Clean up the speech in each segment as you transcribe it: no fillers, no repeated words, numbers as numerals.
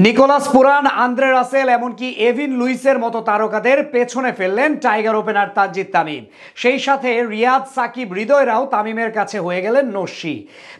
Nicholas Pooran, Andre Russell এমনকি Evin লুইসের মতো তারকাদের পেছনে ফেললেন টাইগার ওপেনার তানজিদ তামিম। সেই সাথে রিয়াদ, সাকিব, হৃদয়রাও তামিমের কাছে হয়ে গেলেন নস্যি।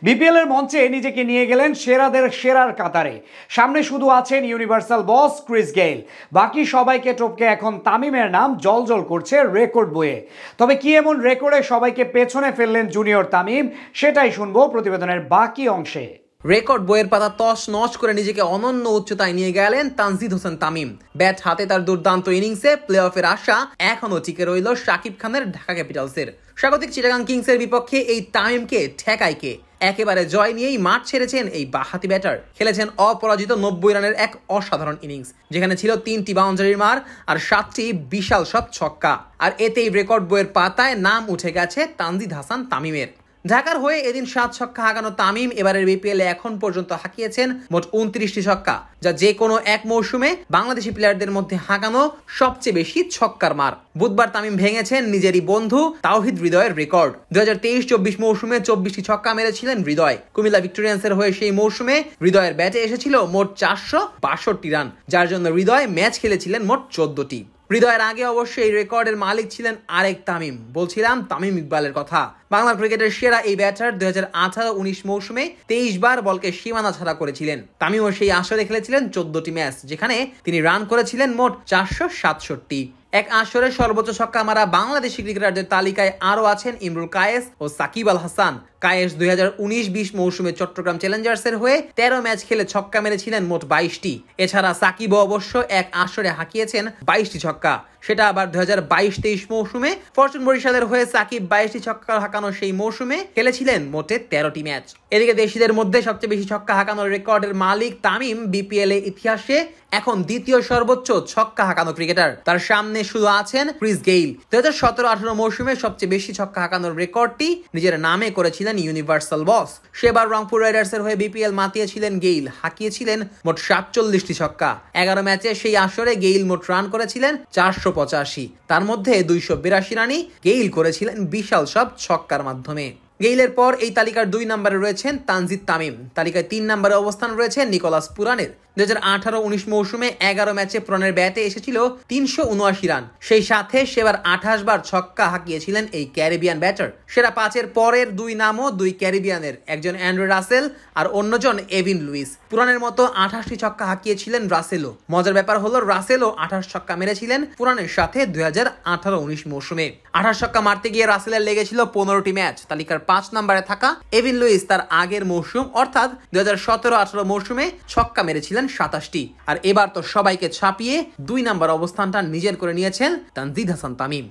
বিপিএল এর মঞ্চে নিজেকে নিয়ে গেলেন সেরাদের সেরার কাতারে। সামনে শুধু আছেন ইউনিভার্সাল বস ক্রিস গেইল, বাকি সবাইকে টপকে এখন তামিমের নাম জলজল করছে রেকর্ড বইয়ে। তবে কি এমন রেকর্ডে সবাইকে পেছনে ফেললেন জুনিয়র তামিম, সেটাই শুনবো প্রতিবেদনের বাকি অংশে। রেকর্ড বইয়ের পাতা তছ নছ করে নিজেকে অনন্য উচ্চতায় নিয়ে গেলেন তানজিদ হোসেন তামিম। ব্যাট হাতে তার দুর্দান্ত ইনিংসে প্লে অফের আশা এখনো টিকে রইল শাকিব খানের ঢাকা ক্যাপিটালসের। স্বাগতিক চিটাগাং কিংসের বিপক্ষে এই তামিমকে ঠেকায় কে? একেবারে জয় নিয়েই মাঠ ছেড়েছেন এই বাঁহাতি ব্যাটার। খেলেছেন অপরাজিত 90 রানের এক অসাধারণ ইনিংস, যেখানে ছিল 3টি বাউন্ডারির মার আর 7টি বিশাল সব ছক্কা। আর এতেই রেকর্ড বইয়ের পাতায় নাম উঠে গেছে তানজিদ হাসান তামিমের। ঢাকার হয়ে এদিন 7 ছক্কা হাঁকানো তামিম এবারের বিপিএল এ এখন পর্যন্ত হাঁকিয়েছেন মোট 29টি ছক্কা, যা যে কোনো এক মৌসুমে বাংলাদেশি প্লেয়ারদের মধ্যে হাঁকানো সবচেয়ে বেশি ছক্কার মার। বুধবার তামিম ভেঙেছেন নিজেরই বন্ধু তাওহিদ হৃদয়ের রেকর্ড। 2023-24 মৌসুমে 24টি ছক্কা মেরেছিলেন হৃদয়। কুমিল্লা ভিক্টোরিয়ান্সের হয়ে সেই মৌসুমে হৃদয়ের ব্যাটে এসেছিল মোট 462 রান, যার জন্য হৃদয় ম্যাচ খেলেছিলেন মোট 14টি। হৃদয়ের আগে অবশ্য এই রেকর্ডের মালিক ছিলেন আরেক তামিম, বলছিলাম তামিম ইকবালের কথা। বাংলার ক্রিকেটের সেরা এই ব্যাটার 2018-19 মৌসুমে 23 বার বলকে সীমানা ছাড়া করেছিলেন। তামিমও সেই আসরে খেলেছিলেন 14টি ম্যাচ, যেখানে তিনি রান করেছিলেন মোট 467। এক আসরে সর্বোচ্চ ছক্কা মারা বাংলাদেশি ক্রিকেটারদের তালিকায় আরো আছেন ইমরুল কায়েস ও সাকিব আল হাসান। কায়েস 2019-20 মৌসুমে চট্টগ্রাম চ্যালেঞ্জার্সের হয়ে 13 ম্যাচ খেলে ছক্কা মেরেছিলেন মোট 22টি। এছাড়া সাকিবও অবশ্য এক আসরে হাঁকিয়েছেন 22টি ছক্কা। সেটা আবার 2022-23 মৌসুমে ফরচুন বরিশালের হয়ে সাকিব 22টি ছক্কা হাঁকানো সেই মৌসুমে খেলেছিলেন মোটে 13টি ম্যাচ। এদিকে দেশিদের মধ্যে সবচেয়ে বেশি ছক্কা হাঁকানোর রেকর্ডের মালিক তামিম বিপিএল এর ইতিহাসে এখন দ্বিতীয় সর্বোচ্চ ছক্কা হাঁকানো ক্রিকেটার। তার সামনে শুধু আছেন ক্রিস গেইল। 2017-18 মৌসুমে সবচেয়ে বেশি ছক্কা হাঁকানোর রেকর্ডটি নিজের নামে করেছিলেন ইউনিভার্সাল বস। সেবার রংপুর রাইডার্সের হয়ে বিপিএল মাতিয়েছিলেন গেইল, হাঁকিয়েছিলেন মোট 47টি ছক্কা। 11 ম্যাচে সেই আসরে গেইল মোট রান করেছিলেন 485, তার মধ্যে 282 রানই গেইল করেছিলেন বিশাল সব ছক্কার মাধ্যমে। গেইলের পর এই তালিকার 2 নম্বরে রয়েছেন তানজিদ তামিম। তালিকায় 3 নম্বরে অবস্থান রয়েছে নিকোলাস পুরানের। 2018-19 মৌসুমে 11 ম্যাচে পুরানের ব্যাটে এসেছিল 379 রান। সেই সাথে সেবার 28 বার ছক্কা হাঁকিয়েছিলেন এই ক্যারিবিয়ান ব্যাটার। সেরা 5-এর পরের 2 নামও 2 ক্যারিবিয়ানের, একজন অ্যান্ড্রে রাসেল আর অন্যজন এভিন লুইস। পুরানের মতো 28টি ছক্কা হাঁকিয়েছিলেন রাসেলও। মজার ব্যাপার হলো রাসেলও 28 ছক্কা মেরেছিলেন পুরানের সাথে 2018-19 মৌসুমে। 28 ছক্কা মারতে গিয়ে রাসেলের লেগেছিল 15টি ম্যাচ। তালিকার 5 নম্বরে থাকা এভিন লুইস তার আগের মৌসুম অর্থাৎ 2017-18 মৌসুমে ছক্কা মেরেছিলেন 27টি। আর এবার তো সবাইকে ছাপিয়ে 2 নম্বর অবস্থানটা নিজের করে নিয়েছেন তানজিদ হাসান তামিম।